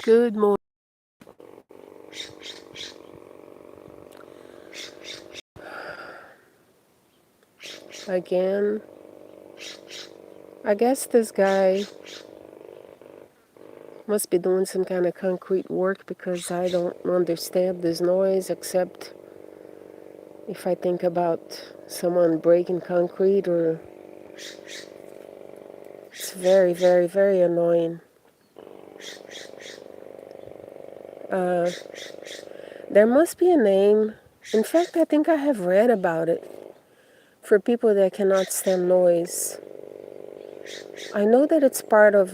Good morning. Again, I guess this guy must be doing some kind of concrete work because I don't understand this noise except if I think about someone breaking concrete or it's very, very, very annoying. Uh, there must be a name. In fact, I think I have read about it for people that cannot stand noise. I know that it's part of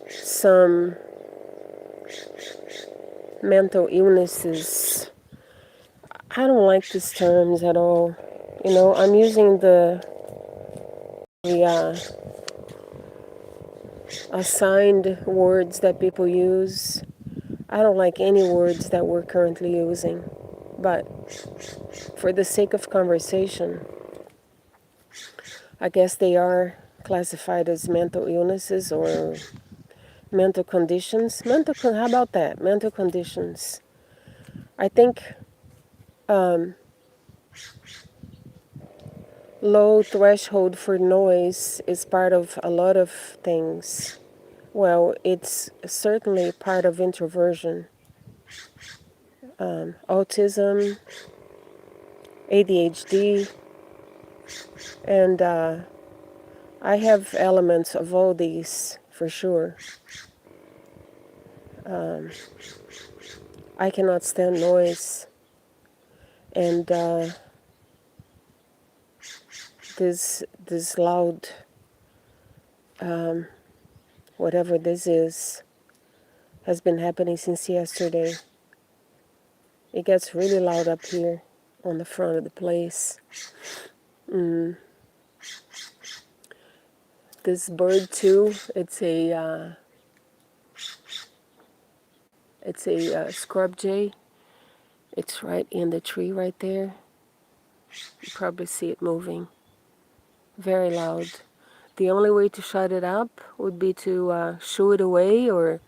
some mental illnesses. I don't like these terms at all. I'm using the assigned words that people use. I don't like any words that we're currently using. But for the sake of conversation, I guess they are classified as mental illnesses or mental conditions. How about that? Mental conditions. I think low threshold for noise is part of a lot of things. Well, it's certainly part of introversion, autism, ADHD, and I have elements of all these for sure. I cannot stand noise, and this loud, whatever this is, has been happening since yesterday. It gets really loud up here on the front of the place. This bird too. It's a scrub jay. It's right in the tree right there. You probably see it moving. Very loud. The only way to shut it up would be to shoo it away or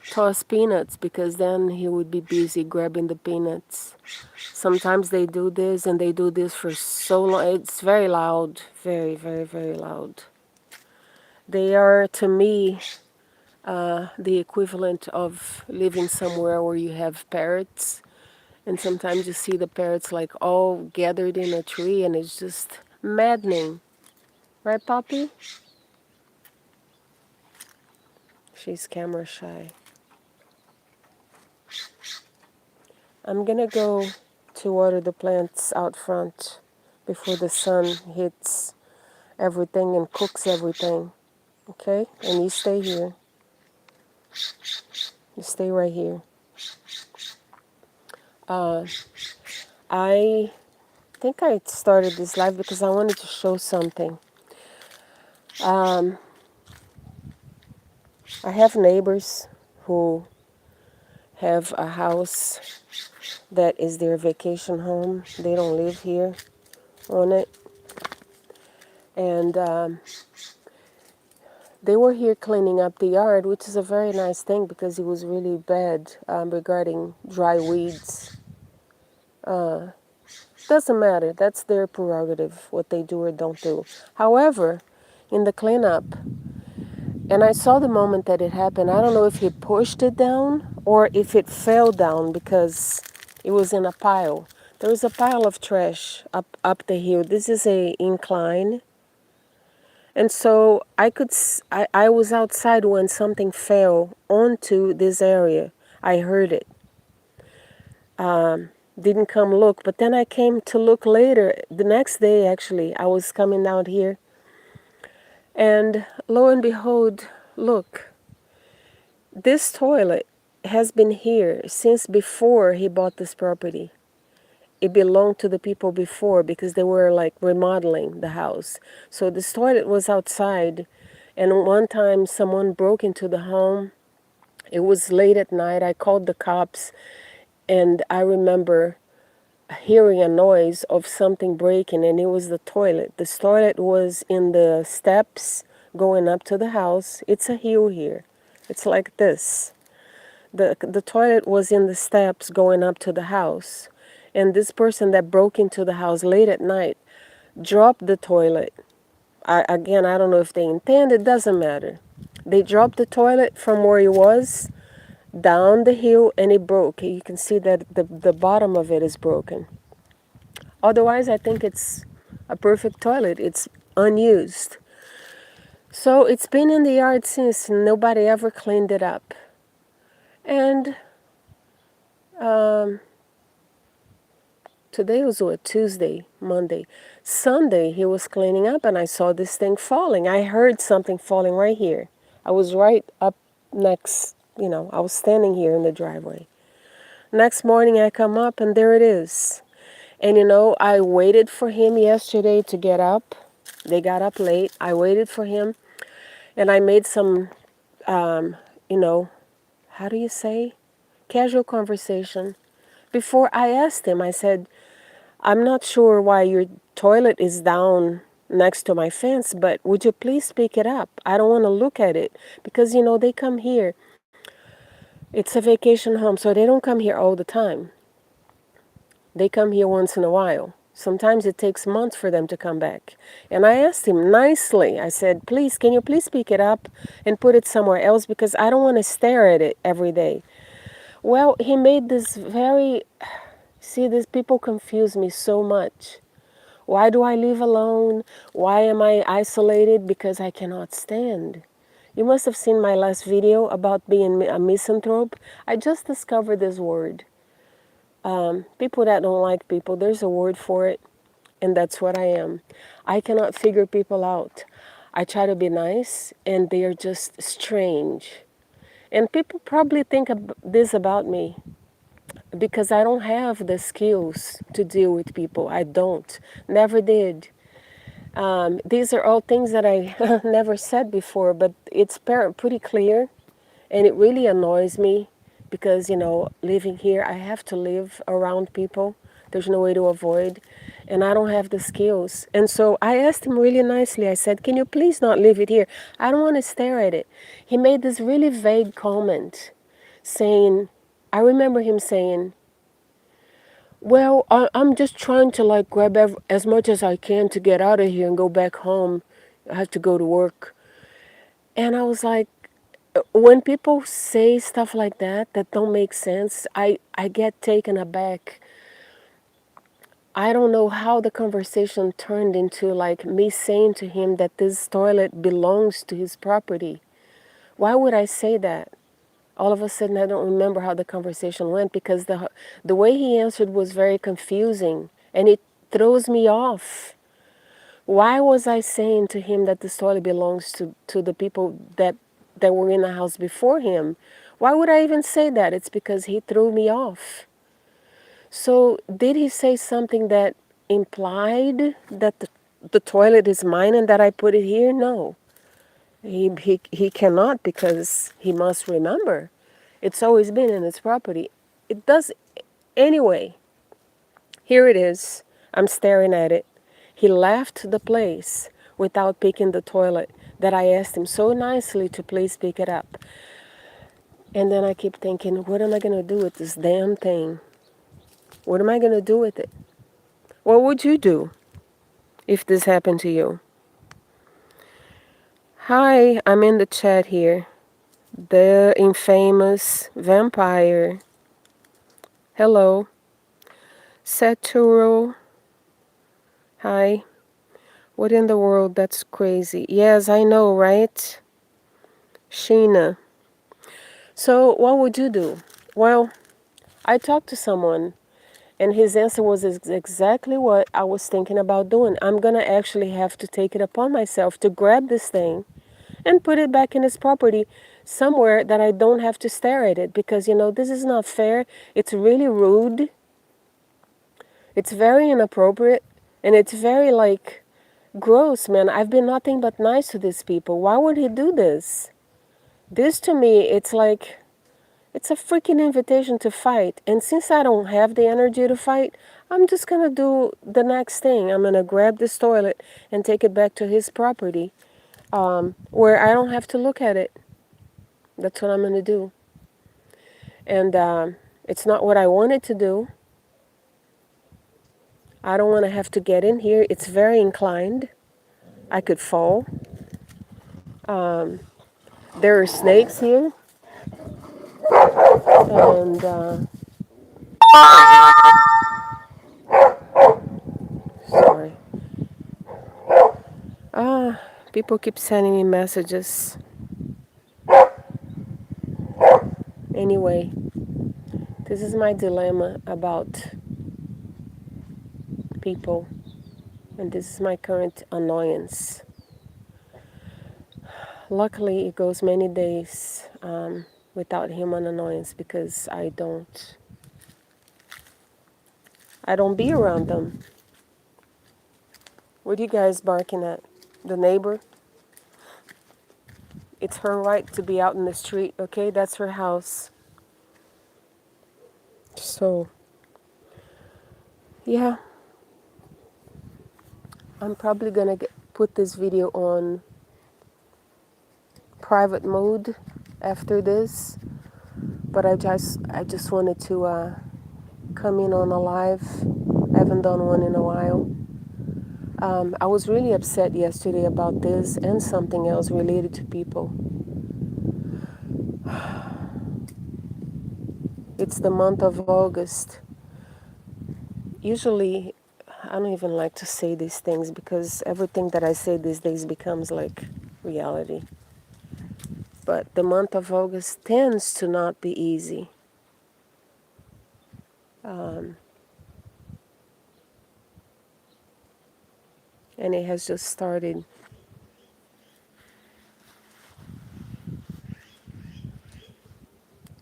toss peanuts, because then he would be busy grabbing the peanuts. Sometimes they do this, and they do this for so long. It's very loud. Very, very, very loud. They are, to me, the equivalent of living somewhere where you have parrots. And sometimes you see the parrots like all gathered in a tree, and it's just maddening. Right, Poppy? She's camera shy. I'm gonna go to water the plants out front before the sun hits everything and cooks everything. Okay? And you stay here. You stay right here. I think I started this live because I wanted to show something. I have neighbors who have a house that is their vacation home. They don't live here on it. And they were here cleaning up the yard, which is a very nice thing because it was really bad regarding dry weeds. Doesn't matter. That's their prerogative, what they do or don't do. However, in the cleanup, and I saw the moment that it happened, I don't know if he pushed it down or if it fell down because it was in a pile. There was a pile of trash up the hill. This is a incline. And so I was outside when something fell onto this area. I heard it. Didn't come look, but then I came to look later. The next day, actually, I was coming out here. And lo and behold, look, this toilet has been here since before he bought this property. It belonged to the people before because they were like remodeling the house. So this toilet was outside, and one time someone broke into the home. It was late at night. I called the cops, and I remember hearing a noise of something breaking, and it was the toilet. This toilet was in the steps going up to the house. It's a hill here. It's like this. The toilet was in the steps going up to the house. And this person that broke into the house late at night dropped the toilet. Again, I don't know if they intend, it doesn't matter. They dropped the toilet from where it was down the hill and it broke. You can see that the bottom of it is broken. Otherwise, I think it's a perfect toilet. It's unused. So it's been in the yard since nobody ever cleaned it up. And today was what, Tuesday, Monday. Sunday he was cleaning up and I saw this thing falling. I heard something falling right here. I was right up next, I was standing here in the driveway. Next morning I come up and there it is. And I waited for him yesterday to get up. They got up late. I waited for him and I made some, how do you say? Casual conversation. Before I asked him, I said, I'm not sure why your toilet is down next to my fence, but would you please pick it up? I don't want to look at it because, they come here. It's a vacation home, so they don't come here all the time. They come here once in a while. Sometimes it takes months for them to come back. And I asked him nicely, I said, please, can you please pick it up and put it somewhere else because I don't want to stare at it every day. Well, he made this see, these people confuse me so much. Why do I live alone? Why am I isolated? Because I cannot stand. You must have seen my last video about being a misanthrope. I just discovered this word. People that don't like people, there's a word for it, and that's what I am. I cannot figure people out. I try to be nice, and they are just strange. And people probably think this about me because I don't have the skills to deal with people. I don't. Never did. These are all things that I never said before, but it's pretty clear, and it really annoys me because, living here, I have to live around people. There's no way to avoid, and I don't have the skills. And so I asked him really nicely. I said, can you please not leave it here? I don't want to stare at it. He made this really vague comment saying, I remember him saying, well, I'm just trying to grab as much as I can to get out of here and go back home. I have to go to work. And I was like, when people say stuff like that don't make sense, I get taken aback. I don't know how the conversation turned into me saying to him that this toilet belongs to his property. Why would I say that? All of a sudden, I don't remember how the conversation went because the way he answered was very confusing and it throws me off. Why was I saying to him that this toilet belongs to the people that were in the house before him? Why would I even say that? It's because he threw me off. So did he say something that implied that the toilet is mine and that I put it here? No. He cannot because he must remember. It's always been in his property. It does. Anyway, here it is. I'm staring at it. He left the place without picking the toilet that I asked him so nicely to please pick it up. And then I keep thinking, what am I going to do with this damn thing? What am I going to do with it? What would you do if this happened to you? Hi, I'm in the chat here. The infamous vampire. Hello. Saturo. Hi. What in the world? That's crazy. Yes, I know, right? Sheena. So what would you do? Well, I talked to someone and his answer was exactly what I was thinking about doing. I'm going to actually have to take it upon myself to grab this thing and put it back in his property somewhere that I don't have to stare at it because, this is not fair. It's really rude. It's very inappropriate and it's very gross, man. I've been nothing but nice to these people. Why would he do this? This to me, it's it's a freaking invitation to fight. And since I don't have the energy to fight, I'm just going to do the next thing. I'm going to grab this toilet and take it back to his property where I don't have to look at it. That's what I'm going to do. And it's not what I wanted to do. I don't want to have to get in here. It's very inclined. I could fall. There are snakes here. And sorry. People keep sending me messages. Anyway, this is my dilemma about people. And this is my current annoyance. Luckily, it goes many days without human annoyance because I don't be around them. What are you guys barking at? The neighbor? It's her right to be out in the street, okay? That's her house. So, yeah. I'm probably gonna put this video on private mode after this. But I just wanted to come in on a live. I haven't done one in a while. I was really upset yesterday about this and something else related to people. It's the month of August. Usually, I don't even like to say these things because everything that I say these days becomes like reality. But the month of August tends to not be easy. And it has just started.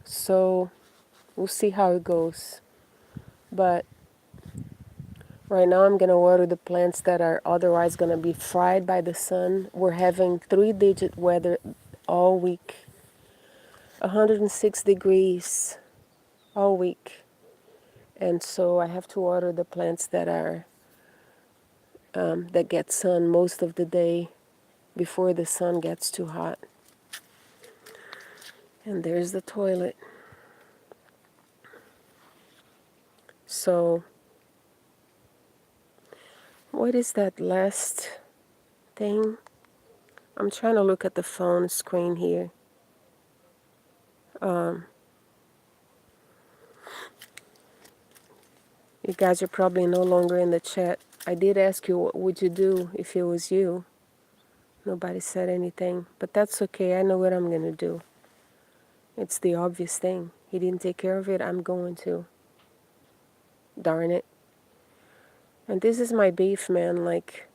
So we'll see how it goes. But right now I'm going to water the plants that are otherwise going to be fried by the sun. We're having 3-digit weather all week. 106 degrees all week. And so I have to water the plants that are that get sun most of the day before the sun gets too hot. And there's the toilet. So what is that last thing? I'm trying to look at the phone screen here. You guys are probably no longer in the chat. I did ask you what would you do if it was you. Nobody said anything, but that's okay. I know what I'm going to do. It's the obvious thing. He didn't take care of it. I'm going to. Darn it. And this is my beef, man. Like,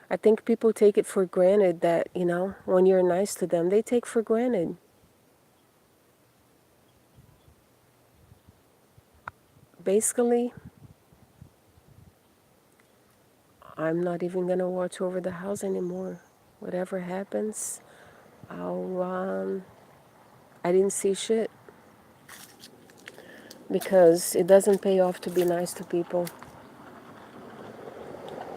I think people take it for granted that, when you're nice to them, they take for granted. Basically, I'm not even going to watch over the house anymore. Whatever happens, I didn't see shit. Because it doesn't pay off to be nice to people.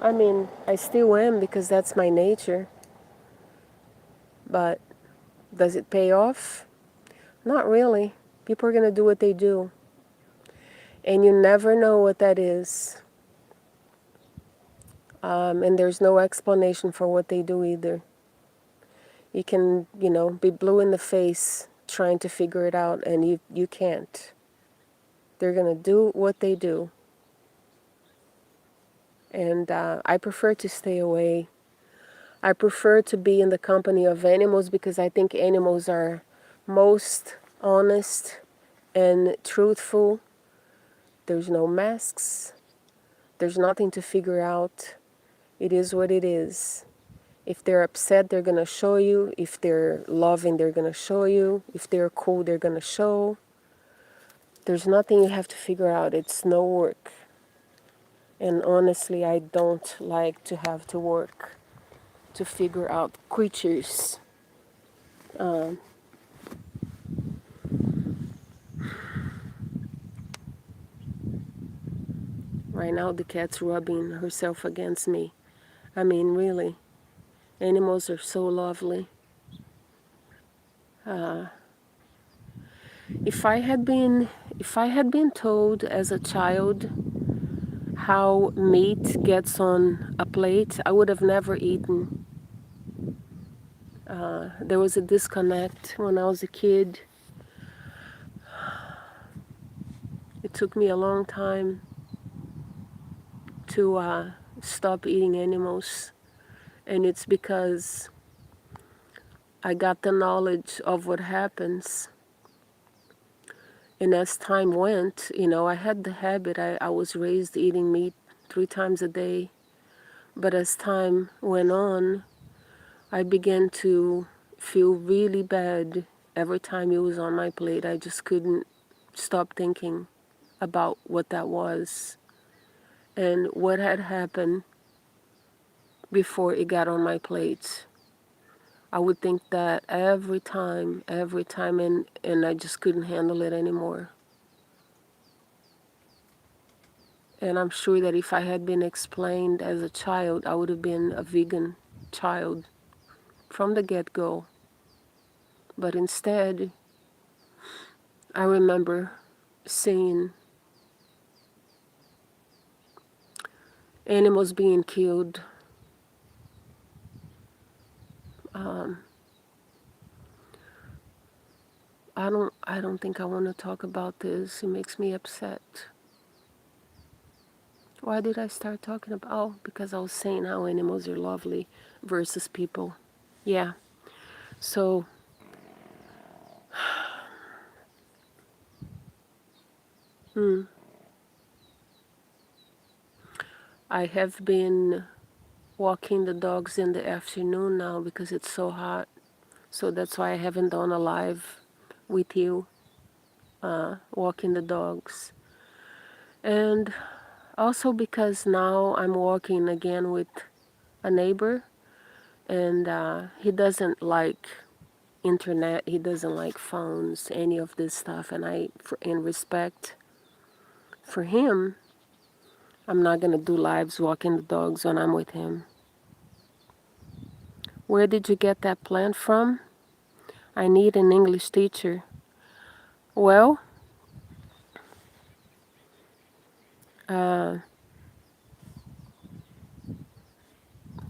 I mean, I still am because that's my nature. But does it pay off? Not really. People are going to do what they do. And you never know what that is. And there's no explanation for what they do either. You can, be blue in the face trying to figure it out, and you can't. They're going to do what they do. And I prefer to stay away. I prefer to be in the company of animals because I think animals are most honest and truthful. There's no masks. There's nothing to figure out. It is what it is. If they're upset, they're going to show you. If they're loving, they're going to show you. If they're cool, they're going to show. There's nothing you have to figure out. It's no work. And honestly, I don't like to have to work to figure out creatures. Right now, the cat's rubbing herself against me. I mean, really. Animals are so lovely. If I had been if I had been told as a child how meat gets on a plate, I would have never eaten. There was a disconnect when I was a kid. It took me a long time to stop eating animals, and it's because I got the knowledge of what happens. And as time went, I had the habit. I was raised eating meat 3 times a day. But as time went on, I began to feel really bad every time it was on my plate. I just couldn't stop thinking about what that was and what had happened before it got on my plate. I would think that every time, and I just couldn't handle it anymore. And I'm sure that if I had been explained as a child, I would have been a vegan child from the get-go. But instead, I remember seeing animals being killed. I don't think I want to talk about this. It makes me upset. Why did I start talking about? Oh, because I was saying how animals are lovely versus people. Yeah. So, I have been walking the dogs in the afternoon now because it's so hot. So that's why I haven't done a live with you, walking the dogs. And also because now I'm walking again with a neighbor, and he doesn't like internet, he doesn't like phones, any of this stuff. And in respect for him, I'm not going to do lives walking the dogs when I'm with him. Where did you get that plant from? I need an English teacher. Well,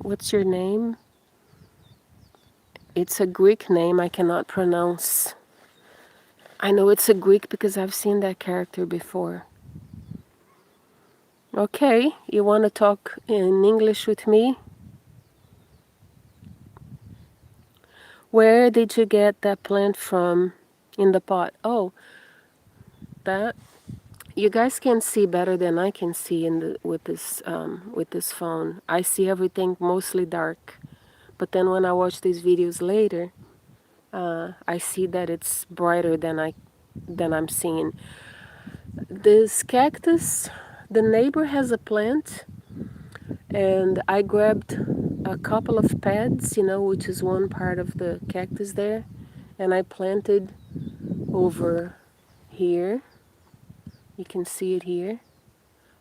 what's your name? It's a Greek name I cannot pronounce. I know it's a Greek because I've seen that character before. Okay, you want to talk in English with me? Where did you get that plant from in the pot? Oh, that. You guys can see better than I can see with this phone. I see everything mostly dark, but then when I watch these videos later, I see that it's brighter than I'm seeing. This cactus, the neighbor has a plant, and I grabbed a couple of pads, which is one part of the cactus there, and I planted over here. You can see it here.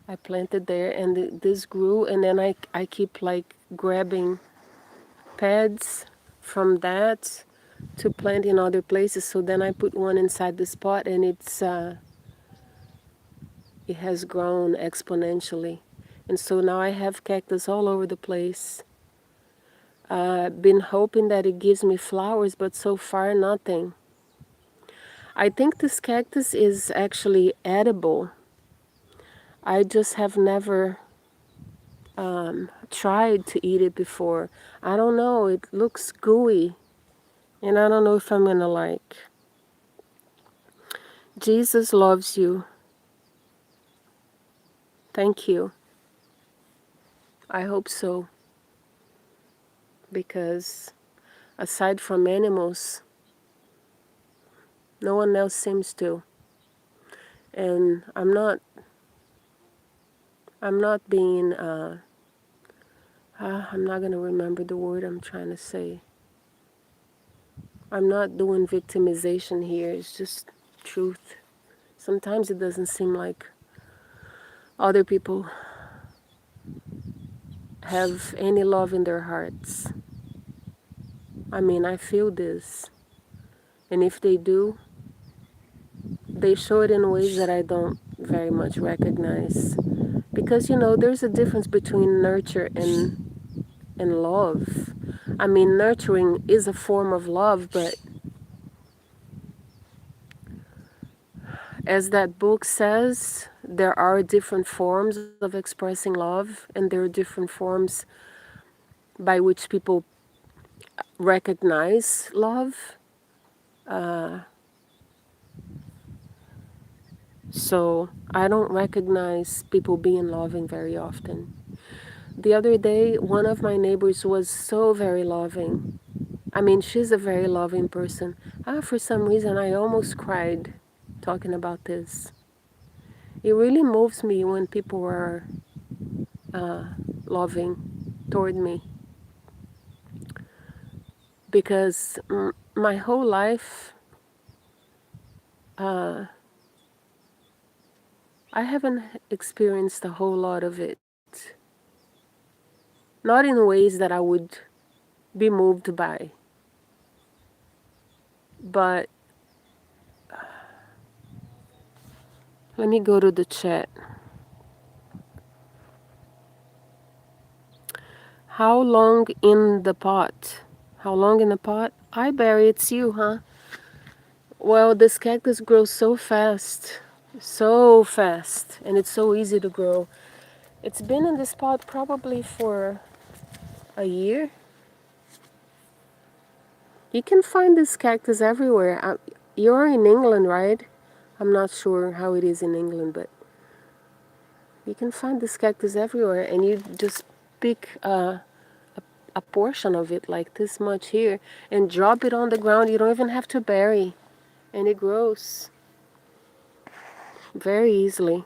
I planted there, and this grew, and then I keep like grabbing pads from that to plant in other places. So then I put one inside the spot, and it has grown exponentially. And so now I have cactus all over the place. I've been hoping that it gives me flowers, but so far nothing. I think this cactus is actually edible. I just have never tried to eat it before. I don't know, it looks gooey, and I don't know if I'm gonna like. Jesus loves you. Thank you. I hope so, because aside from animals, no one else seems to. And I'm not being, I'm not going to remember the word I'm trying to say. I'm not doing victimization here, it's just truth. Sometimes it doesn't seem like other people have any love in their hearts. I mean, I feel this. And if they do, they show it in ways that I don't very much recognize. Because, there's a difference between nurture and love. I mean, nurturing is a form of love, but as that book says, there are different forms of expressing love, and there are different forms by which people recognize love. So I don't recognize people being loving very often. The other day, one of my neighbors was so very loving. I mean, she's a very loving person. For some reason, I almost cried talking about this. It really moves me when people are loving toward me. Because my whole life, I haven't experienced a whole lot of it. Not in ways that I would be moved by. But let me go to the chat. How long in the pot? How long in the pot? Hi Barry, it's you, huh? Well, this cactus grows so fast. So fast. And it's so easy to grow. It's been in this pot probably for a year. You can find this cactus everywhere. You're in England, right? I'm not sure how it is in England, but you can find this cactus everywhere, and you just pick a portion of it, like this much here, and drop it on the ground. You don't even have to bury, and it grows very easily.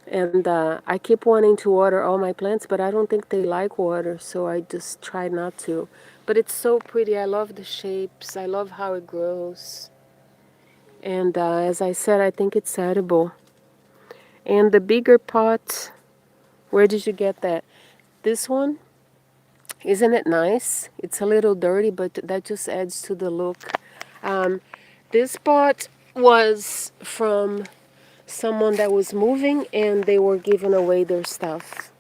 And I keep wanting to water all my plants, but I don't think they like water, so I just try not to. But it's so pretty. I love the shapes. I love how it grows. And as I said, I think it's edible. And the bigger pot, where did you get that? This one, isn't it nice? It's a little dirty, but that just adds to the look. This pot was from someone that was moving, and they were giving away their stuff.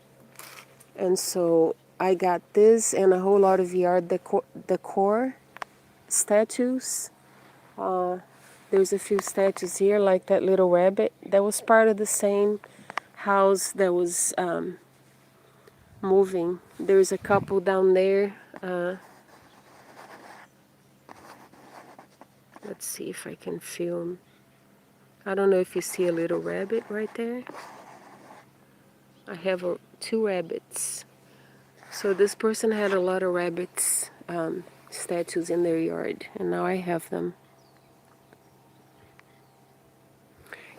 And so I got this and a whole lot of yard decor statues. There's a few statues here, like that little rabbit that was part of the same house that was moving. There's a couple down there. Let's see if I can film. I don't know if you see a little rabbit right there. I have two rabbits. So this person had a lot of rabbits statues in their yard, and now I have them.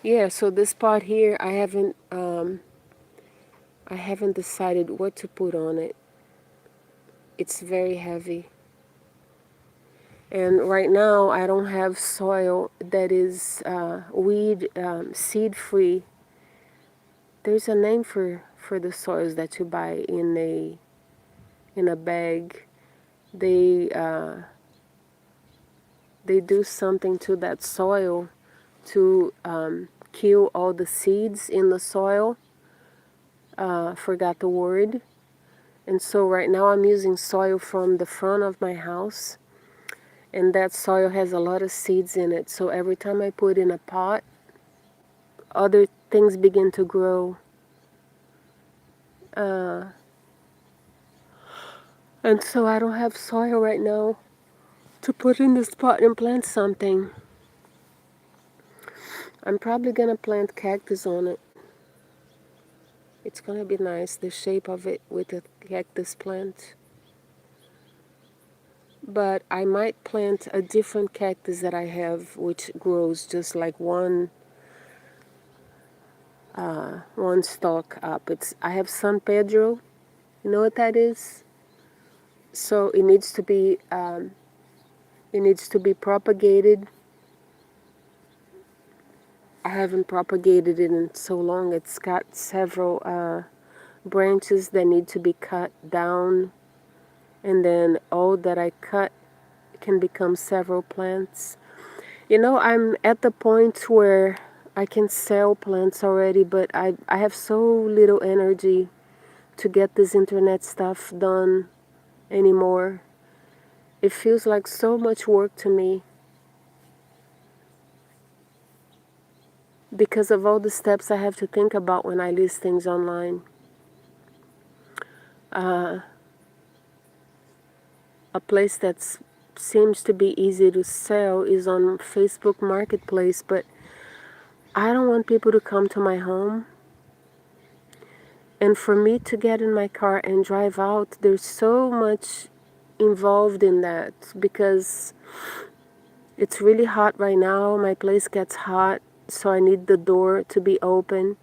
Yeah, so this pot here, I haven't decided what to put on it. It's very heavy. And right now, I don't have soil that is seed-free. There's a name for the soils that you buy in a bag. They do something to that soil to kill all the seeds in the soil. Forgot the word. And so right now I'm using soil from the front of my house. And that soil has a lot of seeds in it. So every time I put in a pot, other things begin to grow. And so I don't have soil right now to put in this pot and plant something. I'm probably going to plant cactus on it. It's going to be nice, the shape of it with a cactus plant. But I might plant a different cactus that I have, which grows just like one stalk up. I have San Pedro. You know what that is? So it needs to be propagated. I haven't propagated it in so long. It's got several branches that need to be cut down, and then all that I cut can become several plants. You know, I'm at the point where I can sell plants already, but I have so little energy to get this internet stuff done anymore. It feels like so much work to me because of all the steps I have to think about when I list things online. A place that seems to be easy to sell is on Facebook Marketplace, but I don't want people to come to my home. And for me to get in my car and drive out, there's so much involved in that because it's really hot right now. My place gets hot, so I need the door to be open.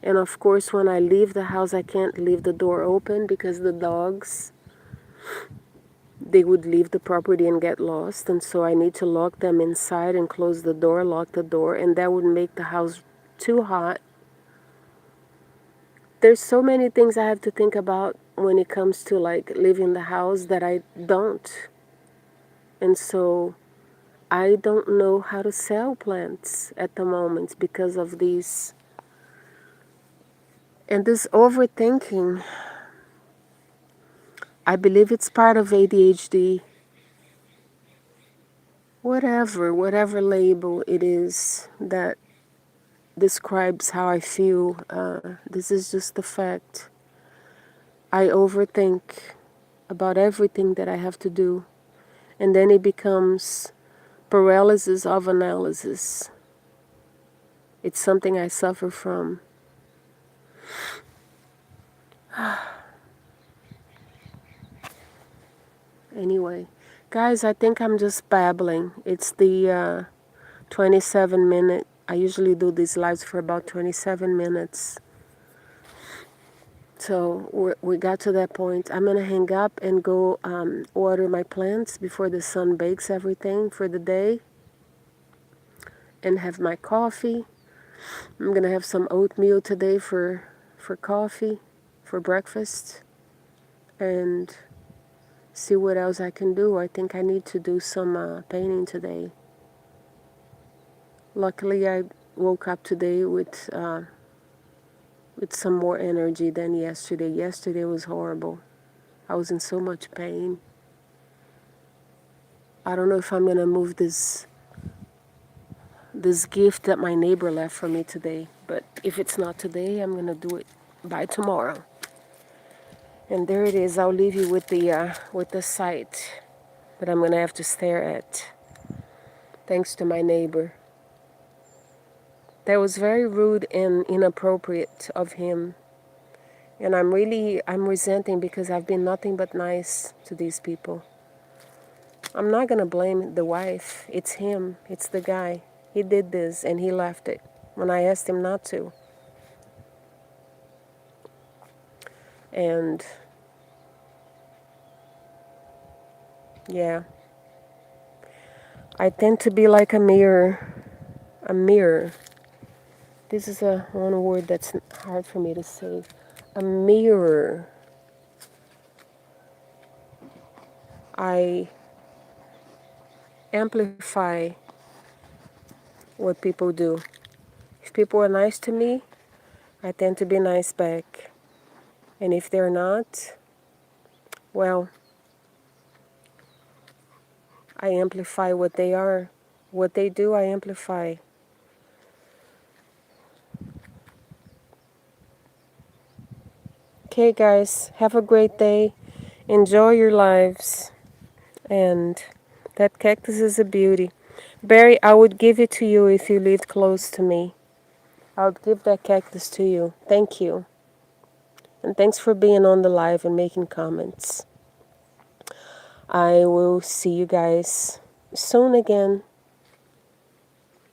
And of course, when I leave the house, I can't leave the door open because the dogs, they would leave the property and get lost. And so I need to lock them inside and close the door, lock the door, and that would make the house too hot. There's so many things I have to think about when it comes to like leaving the house that I don't. And so I don't know how to sell plants at the moment because of these. And this overthinking, I believe it's part of ADHD. Whatever label it is that describes how I feel, this is just the fact. I overthink about everything that I have to do, and then it becomes paralysis of analysis. It's something I suffer from. Anyway, guys, I think I'm just babbling. It's the 27-minute. I usually do these lives for about 27 minutes. So we got to that point. I'm going to hang up and go water my plants before the sun bakes everything for the day. And have my coffee. I'm going to have some oatmeal today for coffee, for breakfast. And see what else I can do. I think I need to do some painting today. Luckily, I woke up today with some more energy than yesterday. Yesterday was horrible. I was in so much pain. I don't know if I'm gonna move this gift that my neighbor left for me today, but if it's not today, I'm gonna do it by tomorrow. And there it is. I'll leave you with the site that I'm gonna have to stare at. Thanks to my neighbor. That was very rude and inappropriate of him. And I'm resenting because I've been nothing but nice to these people. I'm not going to blame the wife. It's him. It's the guy. He did this and he left it when I asked him not to. And yeah, I tend to be like a mirror. A mirror. This is one word that's hard for me to say. A mirror. I amplify what people do. If people are nice to me, I tend to be nice back. And if they're not, well, I amplify what they are. What they do, I amplify. Okay, guys, have a great day. Enjoy your lives. And that cactus is a beauty. Barry, I would give it to you if you lived close to me. I would give that cactus to you. Thank you. And thanks for being on the live and making comments. I will see you guys soon again.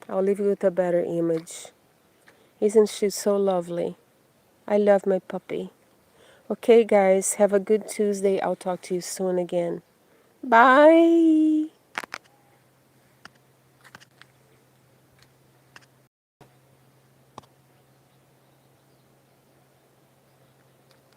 I'll leave you with a better image. Isn't she so lovely? I love my puppy. Okay, guys, have a good Tuesday. I'll talk to you soon again. Bye.